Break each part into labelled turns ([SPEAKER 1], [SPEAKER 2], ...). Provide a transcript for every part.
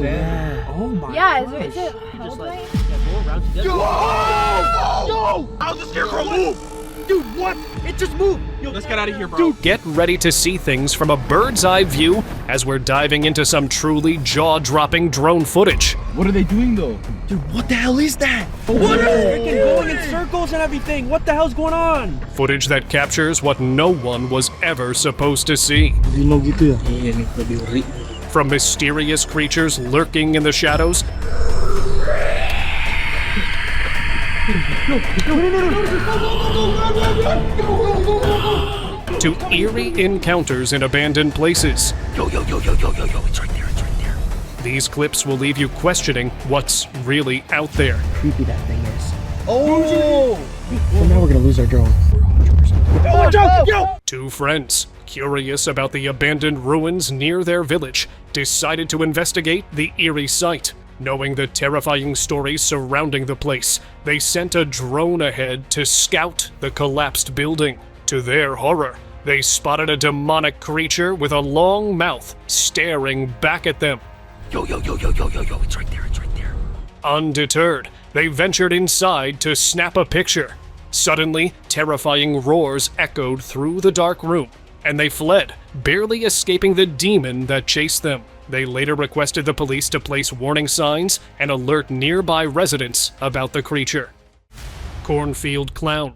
[SPEAKER 1] Yeah.
[SPEAKER 2] Oh my
[SPEAKER 3] Yeah,
[SPEAKER 2] gosh.
[SPEAKER 3] is it held right?
[SPEAKER 2] Go around together. Yo! How's the scarecrow move? Dude, what? It just moved. Yo, let's get out of here, bro.
[SPEAKER 4] Get ready to see things from a bird's eye view as we're diving into some truly jaw-dropping drone footage.
[SPEAKER 1] What are they doing though?
[SPEAKER 5] Dude, what the hell is that?
[SPEAKER 2] What?
[SPEAKER 5] Freaking going in circles and everything. What the hell's going on?
[SPEAKER 4] Footage that captures what no one was ever supposed to see.
[SPEAKER 1] Gino gitu ya?
[SPEAKER 5] Iya nih, lebih ngeri.
[SPEAKER 4] From mysterious creatures lurking in the shadows to eerie encounters in abandoned places.
[SPEAKER 5] Yo, it's right there,
[SPEAKER 4] These clips will leave you questioning what's really out there.
[SPEAKER 5] Creepy that thing is.
[SPEAKER 1] Oh!
[SPEAKER 5] Well, now we're gonna lose our drone.
[SPEAKER 4] Two friends, curious about the abandoned ruins near their village, decided to investigate the eerie site. Knowing the terrifying stories surrounding the place, they sent a drone ahead to scout the collapsed building. To their horror, they spotted a demonic creature with a long mouth staring back at them.
[SPEAKER 5] Yo, it's right there.
[SPEAKER 4] Undeterred, they ventured inside to snap a picture. Suddenly, terrifying roars echoed through the dark room, and they fled, barely escaping the demon that chased them. They later requested the police to place warning signs and alert nearby residents about the creature. Cornfield Clown.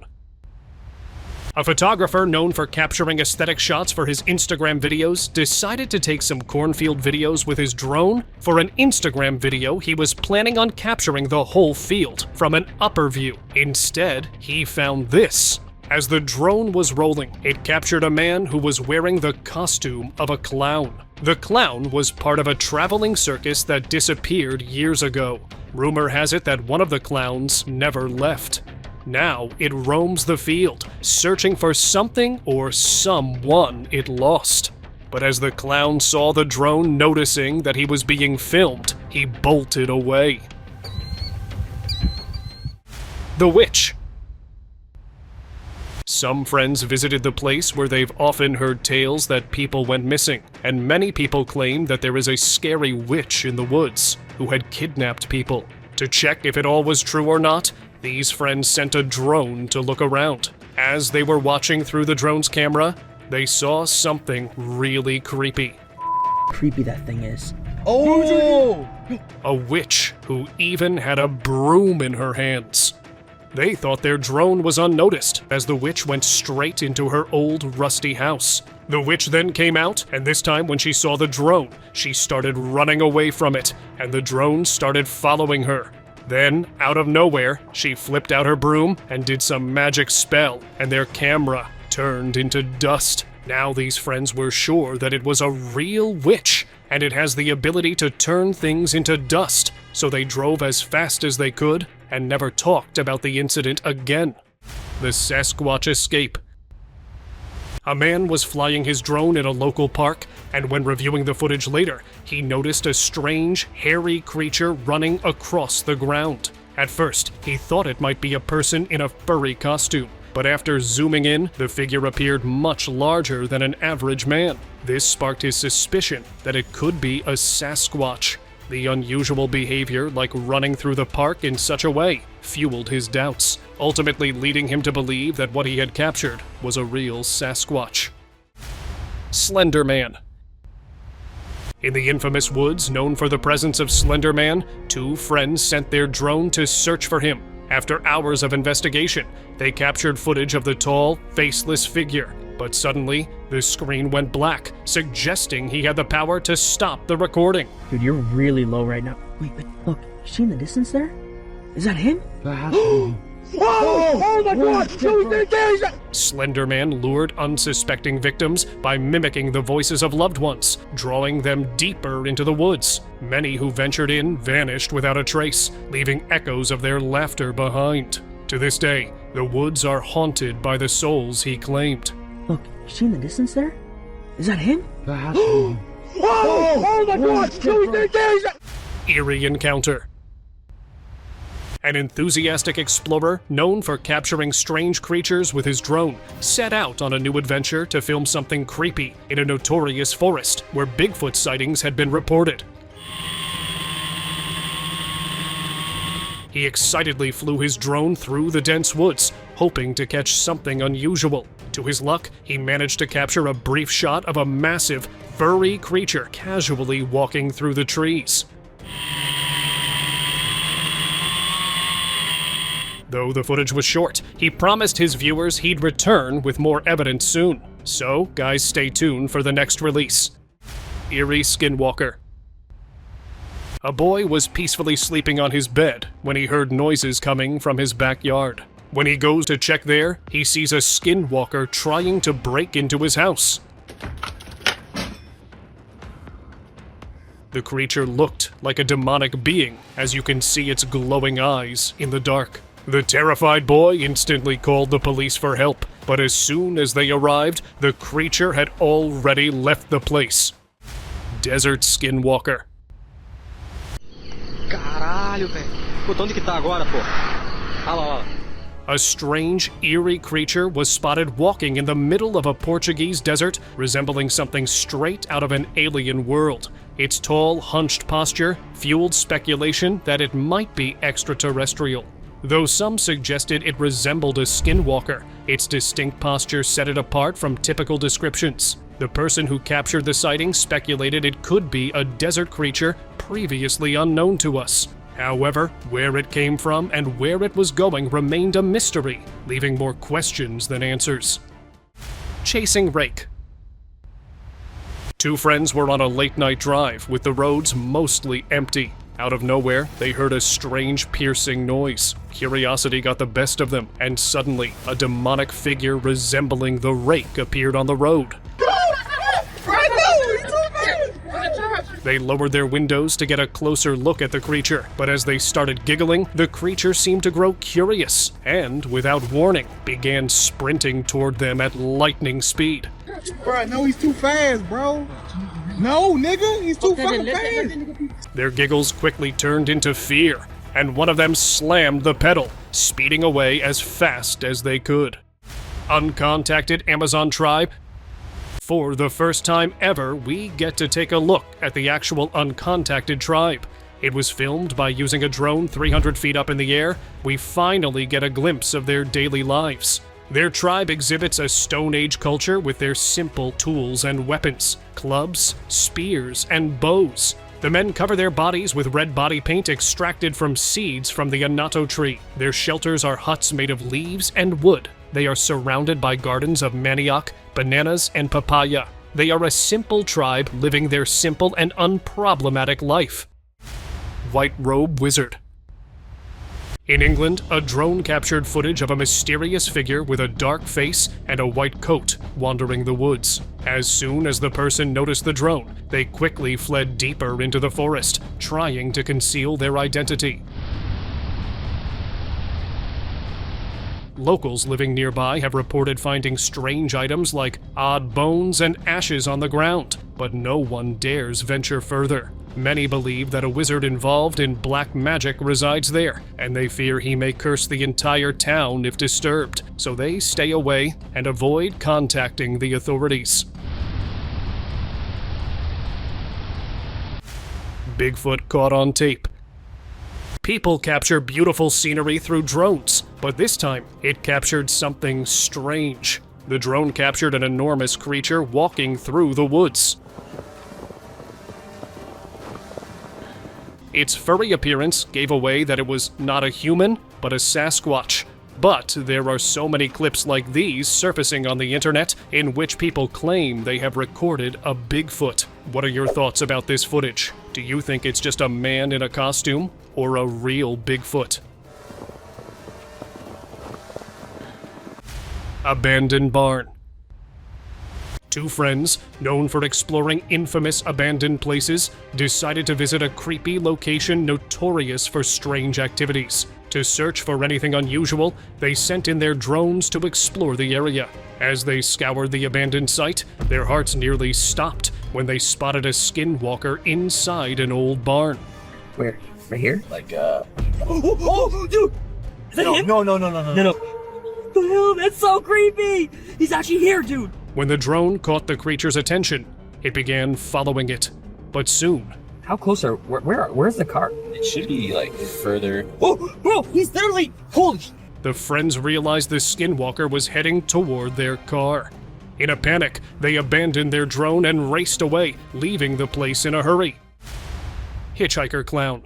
[SPEAKER 4] A photographer known for capturing aesthetic shots for his Instagram videos decided to take some cornfield videos with his drone. For an Instagram video, he was planning on capturing the whole field from an upper view. Instead, he found this. As the drone was rolling, it captured a man who was wearing the costume of a clown. The clown was part of a traveling circus that disappeared years ago. Rumor has it that one of the clowns never left. Now it roams the field, searching for something or someone it lost. But as the clown saw the drone noticing that he was being filmed, he bolted away. The Witch. Some friends visited the place where they've often heard tales that people went missing, and many people claim that there is a scary witch in the woods who had kidnapped people. To check if it all was true or not, these friends sent a drone to look around. As they were watching through the drone's camera, they saw something really creepy.
[SPEAKER 5] Creepy that thing is.
[SPEAKER 1] Oh!
[SPEAKER 4] A witch who even had a broom in her hands. They thought their drone was unnoticed as the witch went straight into her old rusty house. The witch then came out, and this time when she saw the drone, she started running away from it, and the drone started following her. Then, out of nowhere, she flipped out her broom and did some magic spell, and their camera turned into dust. Now these friends were sure that it was a real witch, and it has the ability to turn things into dust, so they drove as fast as they could and never talked about the incident again. The Sasquatch escape. A man was flying his drone in a local park, and when reviewing the footage later, he noticed a strange, hairy creature running across the ground. At first, he thought it might be a person in a furry costume, but after zooming in, the figure appeared much larger than an average man. This sparked his suspicion that it could be a Sasquatch. The unusual behavior, like running through the park in such a way, fueled his doubts, ultimately leading him to believe that what he had captured was a real Sasquatch. Slender Man. In the infamous woods known for the presence of Slender Man, two friends sent their drone to search for him. After hours of investigation, they captured footage of the tall, faceless figure. But suddenly, the screen went black, suggesting he had the power to stop the recording.
[SPEAKER 5] Dude, you're really low right now. Wait, but look, you see in the distance there? Is that him?
[SPEAKER 1] Whoa!
[SPEAKER 2] Oh my god! Dude,
[SPEAKER 4] Slender Man lured unsuspecting victims by mimicking the voices of loved ones, drawing them deeper into the woods. Many who ventured in vanished without a trace, leaving echoes of their laughter behind. To this day, the woods are haunted by the souls he claimed.
[SPEAKER 5] Look, you see in the distance there? Is that him?
[SPEAKER 2] Whoa! Oh my god! Dude,
[SPEAKER 4] Eerie encounter. An enthusiastic explorer known for capturing strange creatures with his drone set out on a new adventure to film something creepy in a notorious forest where Bigfoot sightings had been reported. He excitedly flew his drone through the dense woods, hoping to catch something unusual. To his luck, he managed to capture a brief shot of a massive, furry creature casually walking through the trees. Though the footage was short, he promised his viewers he'd return with more evidence soon. So, guys, stay tuned for the next release. Eerie Skinwalker. A boy was peacefully sleeping on his bed when he heard noises coming from his backyard. When he goes to check there, he sees a skinwalker trying to break into his house. The creature looked like a demonic being, as you can see its glowing eyes in the dark. The terrified boy instantly called the police for help, but as soon as they arrived, the creature had already left the place. Desert Skinwalker.
[SPEAKER 2] Caralho, velho. Puta, onde que tá agora, pô? Olha lá, olha lá.
[SPEAKER 4] A strange, eerie creature was spotted walking in the middle of a Portuguese desert, resembling something straight out of an alien world. Its tall, hunched posture fueled speculation that it might be extraterrestrial. Though some suggested it resembled a skinwalker, its distinct posture set it apart from typical descriptions. The person who captured the sighting speculated it could be a desert creature previously unknown to us. However, where it came from and where it was going remained a mystery, leaving more questions than answers. Chasing Rake. Two friends were on a late-night drive, with the roads mostly empty. Out of nowhere, they heard a strange, piercing noise. Curiosity got the best of them, and suddenly, a demonic figure resembling the Rake appeared on the road. They lowered their windows to get a closer look at the creature, but as they started giggling, the creature seemed to grow curious, and, without warning, began sprinting toward them at lightning speed.
[SPEAKER 1] Bro, no, he's too fast, bro. No, nigga, he's too fucking fast.
[SPEAKER 4] Their giggles quickly turned into fear, and one of them slammed the pedal, speeding away as fast as they could. Uncontacted Amazon tribe. For the first time ever, we get to take a look at the actual uncontacted tribe. It was filmed by using a drone 300 feet up in the air. We finally get a glimpse of their daily lives. Their tribe exhibits a Stone Age culture with their simple tools and weapons, clubs, spears, and bows. The men cover their bodies with red body paint extracted from seeds from the anato tree. Their shelters are huts made of leaves and wood. They are surrounded by gardens of manioc, bananas, and papaya. They are a simple tribe living their simple and unproblematic life. White Robe Wizard. In England, a drone captured footage of a mysterious figure with a dark face and a white coat wandering the woods. As soon as the person noticed the drone, they quickly fled deeper into the forest, trying to conceal their identity. Locals living nearby have reported finding strange items like odd bones and ashes on the ground, but no one dares venture further. Many believe that a wizard involved in black magic resides there, and they fear he may curse the entire town if disturbed, so they stay away and avoid contacting the authorities. Bigfoot caught on tape. People capture beautiful scenery through drones, but this time it captured something strange. The drone captured an enormous creature walking through the woods. Its furry appearance gave away that it was not a human, but a Sasquatch. But there are so many clips like these surfacing on the internet in which people claim they have recorded a Bigfoot. What are your thoughts about this footage? Do you think it's just a man in a costume, or a real Bigfoot? Abandoned barn. Two friends, known for exploring infamous abandoned places, decided to visit a creepy location notorious for strange activities. To search for anything unusual, they sent in their drones to explore the area. As they scoured the abandoned site, their hearts nearly stopped when they spotted a skinwalker inside an old barn.
[SPEAKER 5] Where? Right here?
[SPEAKER 2] Oh, dude! Is that him?
[SPEAKER 1] No.
[SPEAKER 5] No.
[SPEAKER 2] The hell? That's so creepy! He's actually here, dude!
[SPEAKER 4] When the drone caught the creature's attention, it began following it. But soon,
[SPEAKER 2] How close are... Where's the car?
[SPEAKER 3] It should be like further.
[SPEAKER 2] Oh, bro, he's literally... Holy...
[SPEAKER 4] The friends realized the skinwalker was heading toward their car. In a panic, they abandoned their drone and raced away, leaving the place in a hurry. Hitchhiker Clown.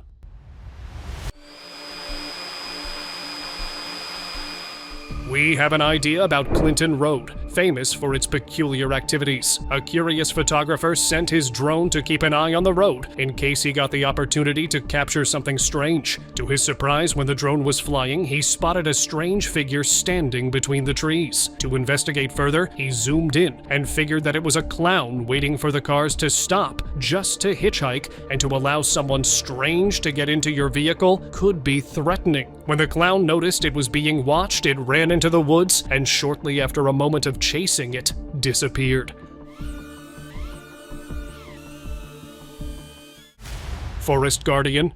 [SPEAKER 4] We have an idea about Clinton Road, famous for its peculiar activities. A curious photographer sent his drone to keep an eye on the road in case he got the opportunity to capture something strange. To his surprise, when the drone was flying, he spotted a strange figure standing between the trees. To investigate further, he zoomed in and figured that it was a clown waiting for the cars to stop just to hitchhike, and to allow someone strange to get into your vehicle could be threatening. When the clown noticed it was being watched, it ran into the woods, and shortly after a moment of chasing it, disappeared. Forest Guardian.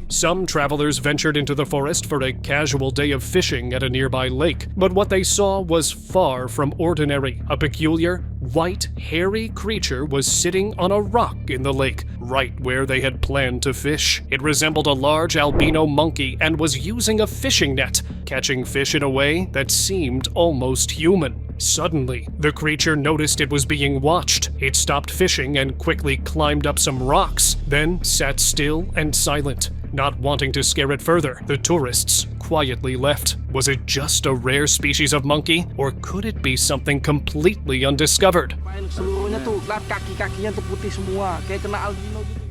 [SPEAKER 4] Some travelers ventured into the forest for a casual day of fishing at a nearby lake, but what they saw was far from ordinary. A peculiar, white, hairy creature was sitting on a rock in the lake, right where they had planned to fish. It resembled a large albino monkey and was using a fishing net, catching fish in a way that seemed almost human. Suddenly, the creature noticed it was being watched. It stopped fishing and quickly climbed up some rocks, then sat still and silent. Not wanting to scare it further, the tourists quietly left. Was it just a rare species of monkey, or could it be something completely undiscovered?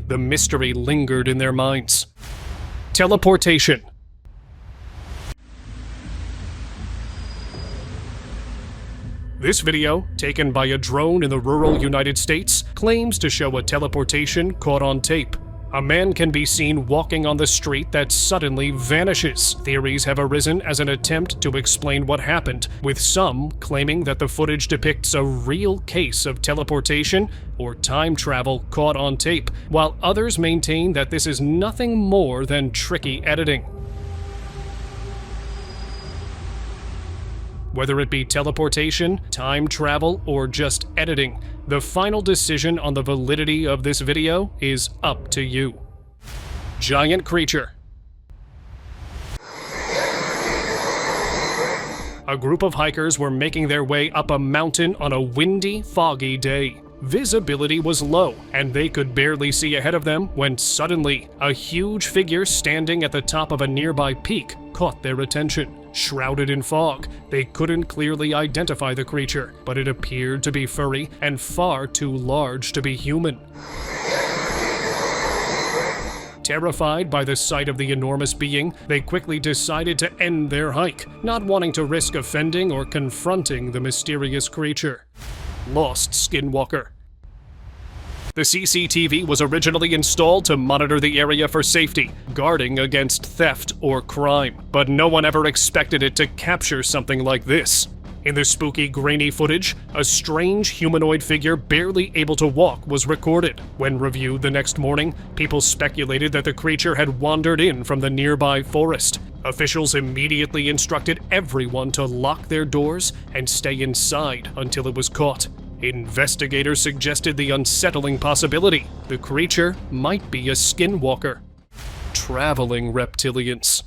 [SPEAKER 4] The mystery lingered in their minds. Teleportation. This video, taken by a drone in the rural United States, claims to show a teleportation caught on tape. A man can be seen walking on the street that suddenly vanishes. Theories have arisen as an attempt to explain what happened, with some claiming that the footage depicts a real case of teleportation or time travel caught on tape, while others maintain that this is nothing more than tricky editing. Whether it be teleportation, time travel, or just editing, the final decision on the validity of this video is up to you. Giant creature. A group of hikers were making their way up a mountain on a windy, foggy day. Visibility was low, and they could barely see ahead of them when suddenly, a huge figure standing at the top of a nearby peak caught their attention. Shrouded in fog, they couldn't clearly identify the creature, but it appeared to be furry and far too large to be human. Terrified by the sight of the enormous being, they quickly decided to end their hike, not wanting to risk offending or confronting the mysterious creature. Lost Skinwalker. The CCTV was originally installed to monitor the area for safety, guarding against theft or crime, but no one ever expected it to capture something like this. In the spooky, grainy footage, a strange humanoid figure barely able to walk was recorded. When reviewed the next morning, people speculated that the creature had wandered in from the nearby forest. Officials immediately instructed everyone to lock their doors and stay inside until it was caught. Investigators suggested the unsettling possibility the creature might be a skinwalker. Traveling reptilians.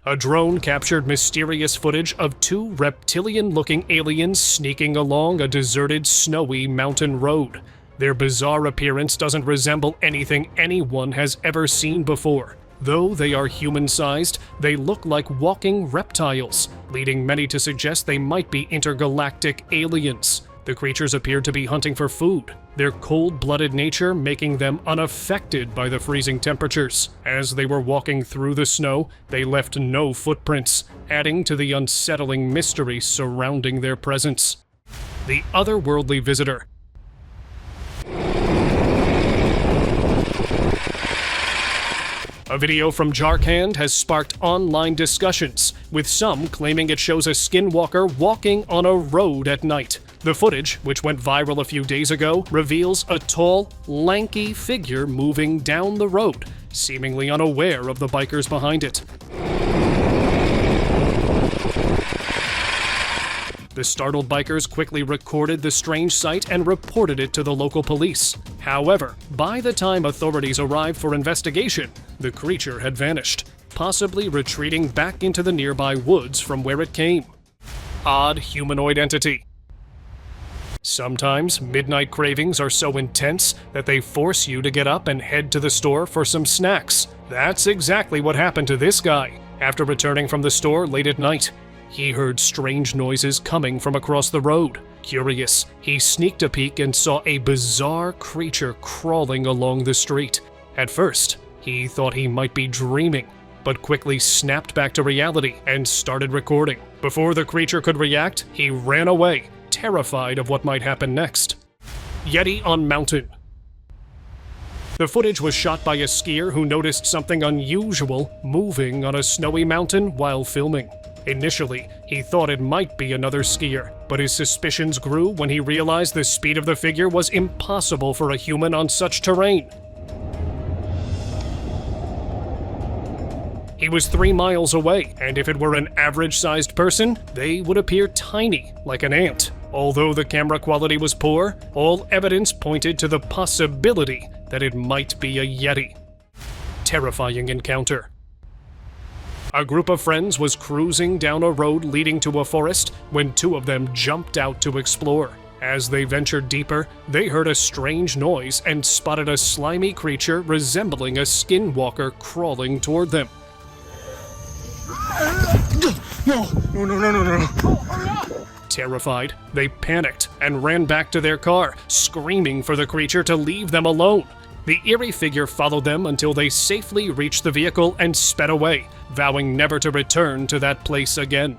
[SPEAKER 4] A drone captured mysterious footage of two reptilian-looking aliens sneaking along a deserted, snowy mountain road. Their bizarre appearance doesn't resemble anything anyone has ever seen before. Though they are human-sized, they look like walking reptiles, leading many to suggest they might be intergalactic aliens. The creatures appeared to be hunting for food, their cold-blooded nature making them unaffected by the freezing temperatures. As they were walking through the snow, they left no footprints, adding to the unsettling mystery surrounding their presence. The otherworldly visitor. A video from Jharkhand has sparked online discussions, with some claiming it shows a skinwalker walking on a road at night. The footage, which went viral a few days ago, reveals a tall, lanky figure moving down the road, seemingly unaware of the bikers behind it. The startled bikers quickly recorded the strange sight and reported it to the local police. However, by the time authorities arrived for investigation, the creature had vanished, possibly retreating back into the nearby woods from where it came. Odd humanoid entity. Sometimes midnight cravings are so intense that they force you to get up and head to the store for some snacks. That's exactly what happened to this guy. After returning from the store late at night, he heard strange noises coming from across the road. Curious, he sneaked a peek and saw a bizarre creature crawling along the street. At first, he thought he might be dreaming, but quickly snapped back to reality and started recording. Before the creature could react, he ran away, terrified of what might happen next. Yeti on mountain. The footage was shot by a skier who noticed something unusual moving on a snowy mountain while filming. Initially, he thought it might be another skier, but his suspicions grew when he realized the speed of the figure was impossible for a human on such terrain. He was 3 miles away, and if it were an average-sized person, they would appear tiny, like an ant. Although the camera quality was poor, all evidence pointed to the possibility that it might be a Yeti. Terrifying encounter. A group of friends was cruising down a road leading to a forest when 2 of them jumped out to explore. As they ventured deeper, they heard a strange noise and spotted a slimy creature resembling a skinwalker crawling toward them.
[SPEAKER 1] No.
[SPEAKER 4] Terrified, they panicked and ran back to their car, screaming for the creature to leave them alone. The eerie figure followed them until they safely reached the vehicle and sped away, vowing never to return to that place again.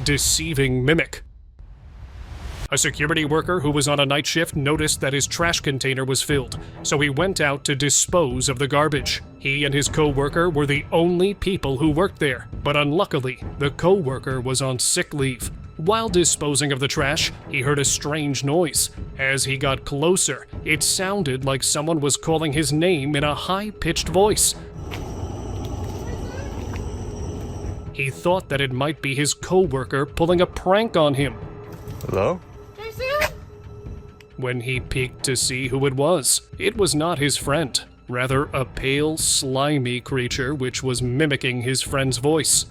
[SPEAKER 4] Deceiving mimic. A security worker who was on a night shift noticed that his trash container was filled, so he went out to dispose of the garbage. He and his co-worker were the only people who worked there, but unluckily, the co-worker was on sick leave. While disposing of the trash, he heard a strange noise. As he got closer, it sounded like someone was calling his name in a high-pitched voice. He thought that it might be his co-worker pulling a prank on him.
[SPEAKER 1] Hello?
[SPEAKER 4] When he peeked to see who it was not his friend, rather a pale, slimy creature which was mimicking his friend's voice.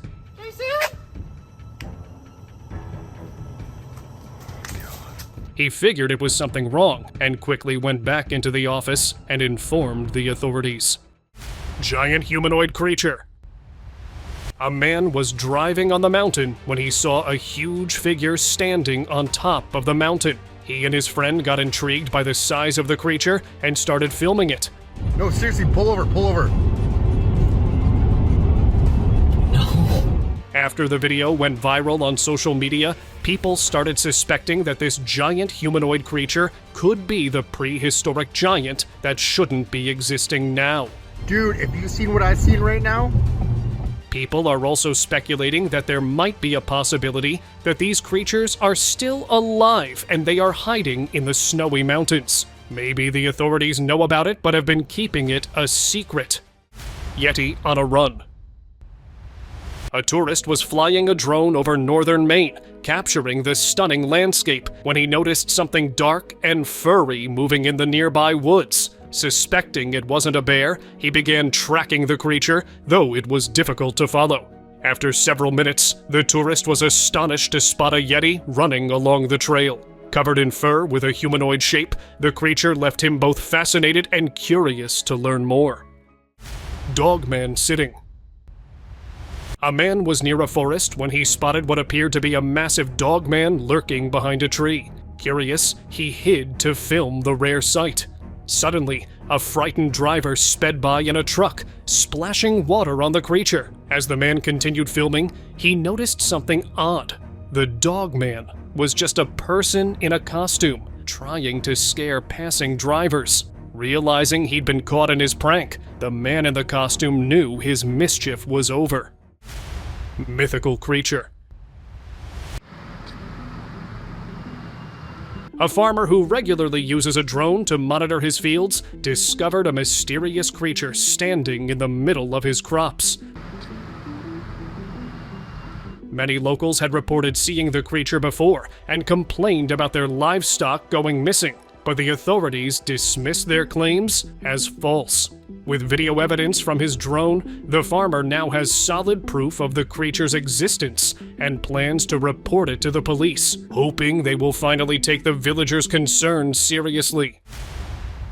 [SPEAKER 4] He figured it was something wrong and quickly went back into the office and informed the authorities. Giant humanoid creature. A man was driving on the mountain when he saw a huge figure standing on top of the mountain. He and his friend got intrigued by the size of the creature and started filming it.
[SPEAKER 1] No, seriously, pull over.
[SPEAKER 4] After the video went viral on social media, people started suspecting that this giant humanoid creature could be the prehistoric giant that shouldn't be existing now.
[SPEAKER 1] Dude, have you seen what I've seen right now?
[SPEAKER 4] People are also speculating that there might be a possibility that these creatures are still alive and they are hiding in the snowy mountains. Maybe the authorities know about it but have been keeping it a secret. Yeti on a run. A tourist was flying a drone over northern Maine, capturing the stunning landscape when he noticed something dark and furry moving in the nearby woods. Suspecting it wasn't a bear, he began tracking the creature, though it was difficult to follow. After several minutes, the tourist was astonished to spot a Yeti running along the trail. Covered in fur with a humanoid shape, the creature left him both fascinated and curious to learn more. Dogman sitting. A man was near a forest when he spotted what appeared to be a massive dogman lurking behind a tree. Curious, he hid to film the rare sight. Suddenly, a frightened driver sped by in a truck, splashing water on the creature. As the man continued filming, he noticed something odd. The dogman was just a person in a costume, trying to scare passing drivers. Realizing he'd been caught in his prank, the man in the costume knew his mischief was over. Mythical creature. A farmer who regularly uses a drone to monitor his fields discovered a mysterious creature standing in the middle of his crops. Many locals had reported seeing the creature before and complained about their livestock going missing, but the authorities dismissed their claims as false. With video evidence from his drone, the farmer now has solid proof of the creature's existence and plans to report it to the police, hoping they will finally take the villagers' concerns seriously.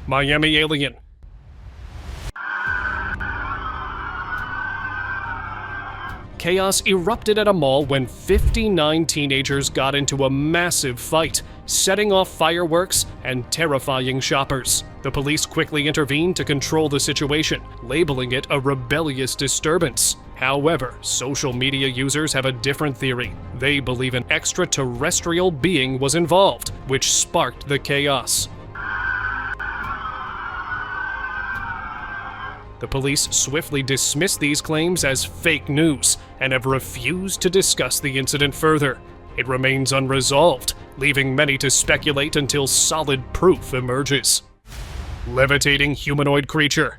[SPEAKER 4] Miami alien. Chaos erupted at a mall when 59 teenagers got into a massive fight, setting off fireworks and terrifying shoppers. The police quickly intervened to control the situation, labeling it a rebellious disturbance. However, social media users have a different theory. They believe an extraterrestrial being was involved, which sparked the chaos. The police swiftly dismissed these claims as fake news and have refused to discuss the incident further. It remains unresolved, leaving many to speculate until solid proof emerges. Levitating humanoid creature.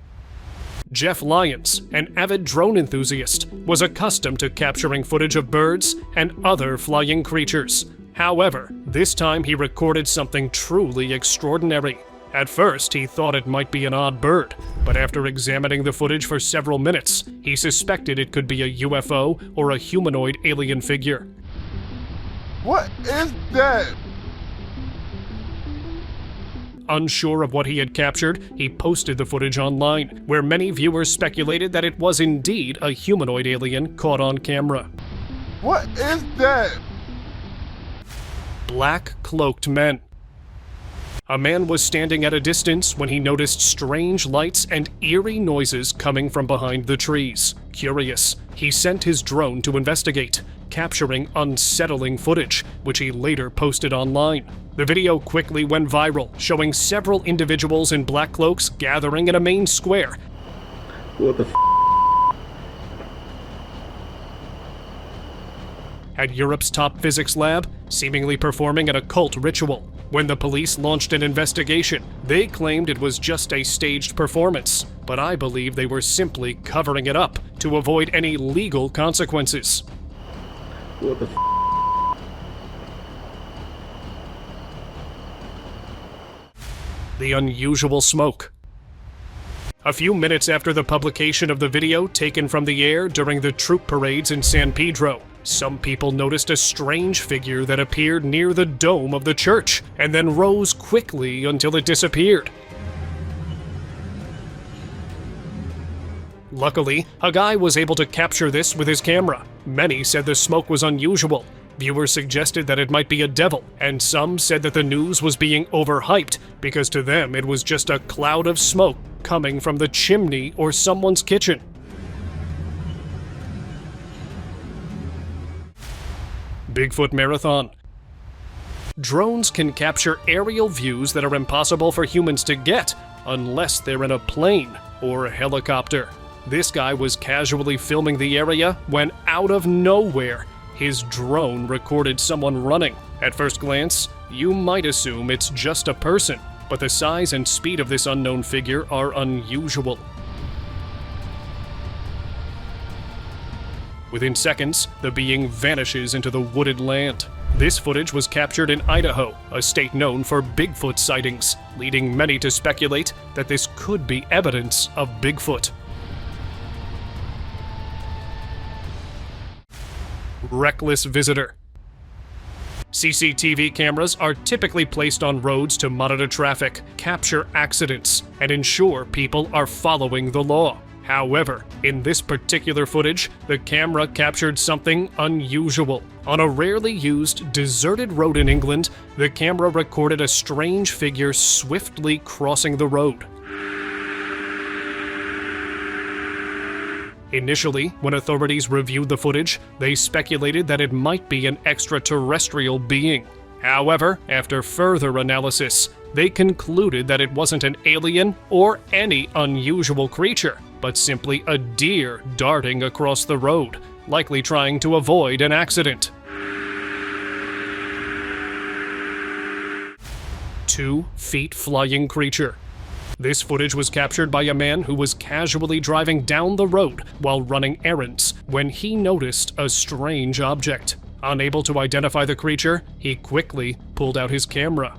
[SPEAKER 4] Jeff Lyons, an avid drone enthusiast, was accustomed to capturing footage of birds and other flying creatures. However, this time he recorded something truly extraordinary. At first, he thought it might be an odd bird, but after examining the footage for several minutes, he suspected it could be a UFO or a humanoid alien figure.
[SPEAKER 1] What is that?
[SPEAKER 4] Unsure of what he had captured, he posted the footage online, where many viewers speculated that it was indeed a humanoid alien caught on camera.
[SPEAKER 1] What is that?
[SPEAKER 4] Black cloaked men. A man was standing at a distance when he noticed strange lights and eerie noises coming from behind the trees. Curious, he sent his drone to investigate, capturing unsettling footage, which he later posted online. The video quickly went viral, showing several individuals in black cloaks gathering in a main square.
[SPEAKER 1] What the f***?
[SPEAKER 4] At Europe's top physics lab, seemingly performing an occult ritual. When the police launched an investigation, they claimed it was just a staged performance, but I believe they were simply covering it up to avoid any legal consequences.
[SPEAKER 1] What the f***?
[SPEAKER 4] The unusual smoke. A few minutes after the publication of the video taken from the air during the troop parades in San Pedro, some people noticed a strange figure that appeared near the dome of the church and then rose quickly until it disappeared. Luckily, a guy was able to capture this with his camera. Many said the smoke was unusual. Viewers suggested that it might be a devil, and some said that the news was being overhyped because to them it was just a cloud of smoke coming from the chimney or someone's kitchen. Bigfoot Marathon. Drones can capture aerial views that are impossible for humans to get unless they're in a plane or a helicopter. This guy was casually filming the area when, out of nowhere, his drone recorded someone running. At first glance, you might assume it's just a person, but the size and speed of this unknown figure are unusual. Within seconds, the being vanishes into the wooded land. This footage was captured in Idaho, a state known for Bigfoot sightings, leading many to speculate that this could be evidence of Bigfoot. Reckless visitor. CCTV cameras are typically placed on roads to monitor traffic, capture accidents, and ensure people are following the law. However, in this particular footage, the camera captured something unusual. On a rarely used, deserted road in England, the camera recorded a strange figure swiftly crossing the road. Initially, when authorities reviewed the footage, they speculated that it might be an extraterrestrial being. However, after further analysis, they concluded that it wasn't an alien or any unusual creature, but simply a deer darting across the road, likely trying to avoid an accident. 2 feet flying creature. This footage was captured by a man who was casually driving down the road while running errands when he noticed a strange object. Unable to identify the creature, he quickly pulled out his camera.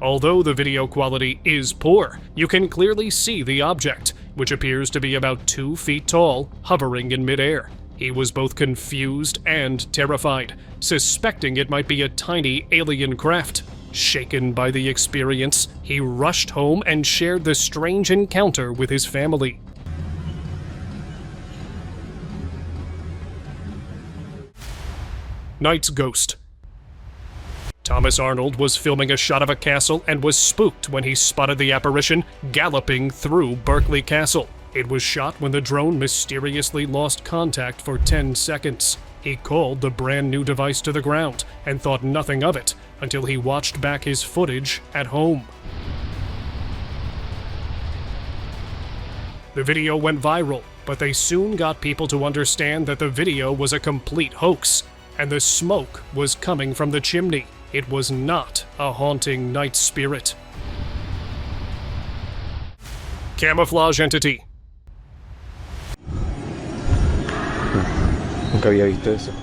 [SPEAKER 4] Although the video quality is poor, you can clearly see the object, which appears to be about 2 feet tall, hovering in midair. He was both confused and terrified, suspecting it might be a tiny alien craft. Shaken by the experience, he rushed home and shared the strange encounter with his family. Night's Ghost. Thomas Arnold was filming a shot of a castle and was spooked when he spotted the apparition galloping through Berkeley Castle. It was shot when the drone mysteriously lost contact for 10 seconds. He called the brand new device to the ground and thought nothing of it until he watched back his footage at home. The video went viral, but they soon got people to understand that the video was a complete hoax, and the smoke was coming from the chimney. It was not a haunting night spirit. Camouflage entity.
[SPEAKER 6] Nunca había visto eso.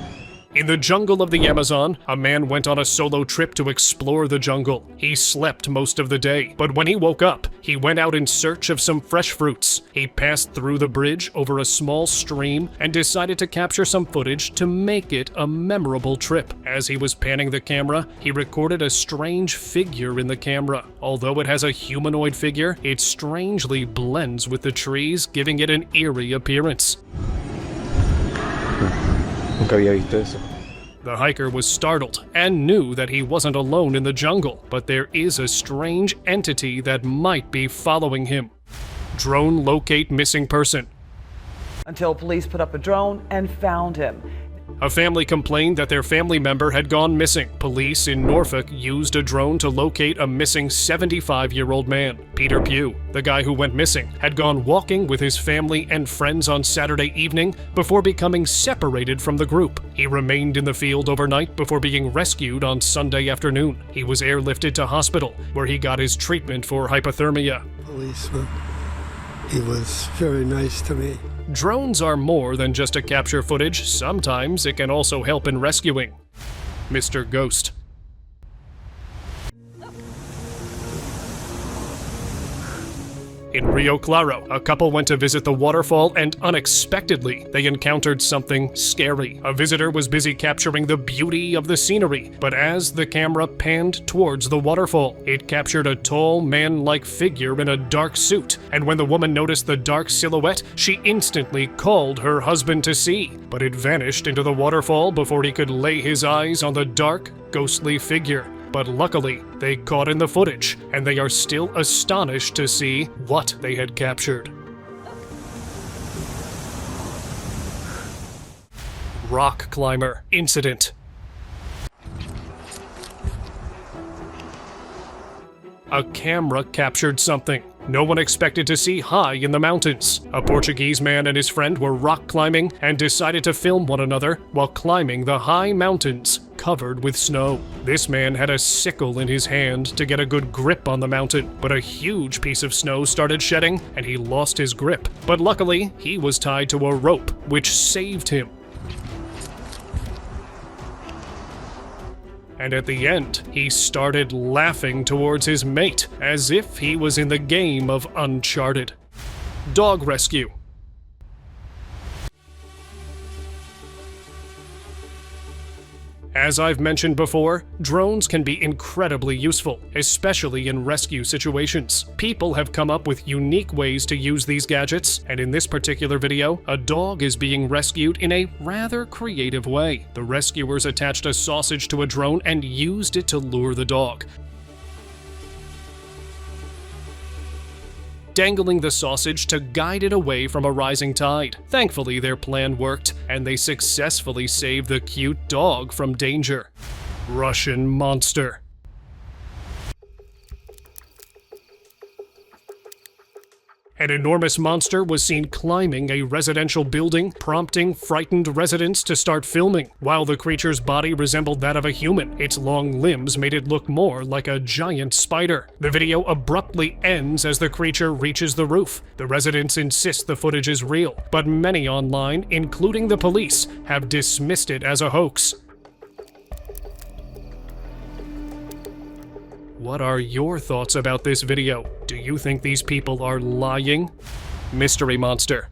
[SPEAKER 4] In the jungle of the Amazon, a man went on a solo trip to explore the jungle. He slept most of the day, but when he woke up, he went out in search of some fresh fruits. He passed through the bridge over a small stream and decided to capture some footage to make it a memorable trip. As he was panning the camera, he recorded a strange figure in the camera. Although it has a humanoid figure, it strangely blends with the trees, giving it an eerie appearance.
[SPEAKER 6] Nunca había visto eso.
[SPEAKER 4] The hiker was startled and knew that he wasn't alone in the jungle, but there is a strange entity that might be following him. Drone locate missing person.
[SPEAKER 7] Until police put up a drone and found him.
[SPEAKER 4] A family complained that their family member had gone missing. Police in Norfolk used a drone to locate a missing 75-year-old man. Peter Pugh, the guy who went missing, had gone walking with his family and friends on Saturday evening before becoming separated from the group. He remained in the field overnight before being rescued on Sunday afternoon. He was airlifted to hospital, where he got his treatment for hypothermia.
[SPEAKER 8] Policeman. He was very nice to me.
[SPEAKER 4] Drones are more than just to capture footage. Sometimes it can also help in rescuing. Mr. Ghost. In Rio Claro, a couple went to visit the waterfall and unexpectedly, they encountered something scary. A visitor was busy capturing the beauty of the scenery, but as the camera panned towards the waterfall, it captured a tall, man-like figure in a dark suit, and when the woman noticed the dark silhouette, she instantly called her husband to see, but it vanished into the waterfall before he could lay his eyes on the dark, ghostly figure. But luckily, they caught in the footage, and they are still astonished to see what they had captured. Rock climber incident. A camera captured something no one expected to see high in the mountains. A Portuguese man and his friend were rock climbing and decided to film one another while climbing the high mountains covered with snow. This man had a sickle in his hand to get a good grip on the mountain, but a huge piece of snow started shedding and he lost his grip. But luckily, he was tied to a rope, which saved him. And at the end, he started laughing towards his mate, as if he was in the game of Uncharted. Dog rescue. As I've mentioned before, drones can be incredibly useful, especially in rescue situations. People have come up with unique ways to use these gadgets, and in this particular video, a dog is being rescued in a rather creative way. The rescuers attached a sausage to a drone and used it to lure the dog, dangling the sausage to guide it away from a rising tide. Thankfully, their plan worked, and they successfully saved the cute dog from danger. Russian monster. An enormous monster was seen climbing a residential building, prompting frightened residents to start filming. While the creature's body resembled that of a human, its long limbs made it look more like a giant spider. The video abruptly ends as the creature reaches the roof. The residents insist the footage is real, but many online, including the police, have dismissed it as a hoax. What are your thoughts about this video? Do you think these people are lying? Mystery Monster.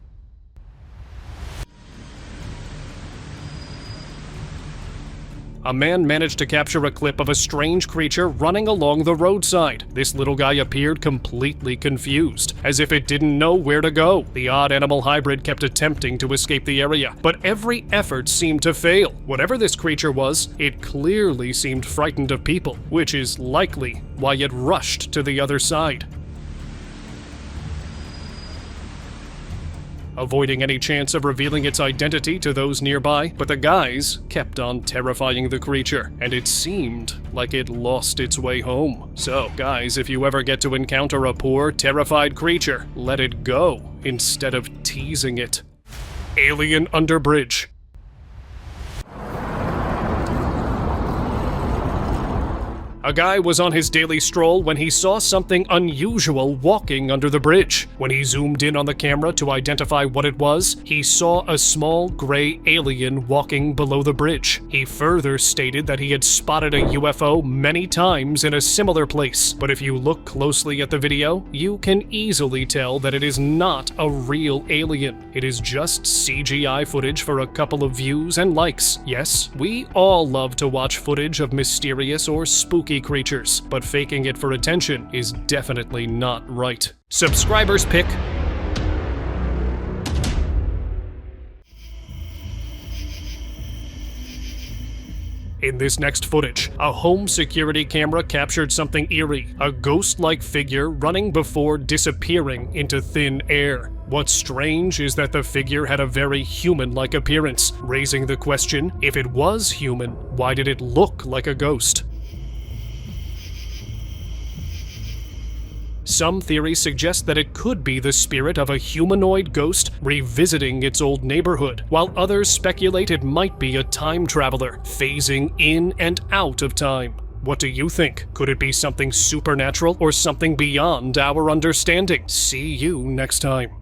[SPEAKER 4] A man managed to capture a clip of a strange creature running along the roadside. This little guy appeared completely confused, as if it didn't know where to go. The odd animal hybrid kept attempting to escape the area, but every effort seemed to fail. Whatever this creature was, it clearly seemed frightened of people, which is likely why it rushed to the other side. Avoiding any chance of revealing its identity to those nearby, but the guys kept on terrifying the creature, and it seemed like it lost its way home. So, guys, if you ever get to encounter a poor, terrified creature, let it go instead of teasing it. Alien under bridge. A guy was on his daily stroll when he saw something unusual walking under the bridge. When he zoomed in on the camera to identify what it was, he saw a small gray alien walking below the bridge. He further stated that he had spotted a UFO many times in a similar place, but if you look closely at the video, you can easily tell that it is not a real alien. It is just CGI footage for a couple of views and likes. Yes, we all love to watch footage of mysterious or spooky creatures, but faking it for attention is definitely not right. Subscribers pick. In this next footage, a home security camera captured something eerie, a ghost-like figure running before disappearing into thin air. What's strange is that the figure had a very human-like appearance, raising the question, if it was human, why did it look like a ghost? Some theories suggest that it could be the spirit of a humanoid ghost revisiting its old neighborhood, while others speculate it might be a time traveler, phasing in and out of time. What do you think? Could it be something supernatural or something beyond our understanding? See you next time.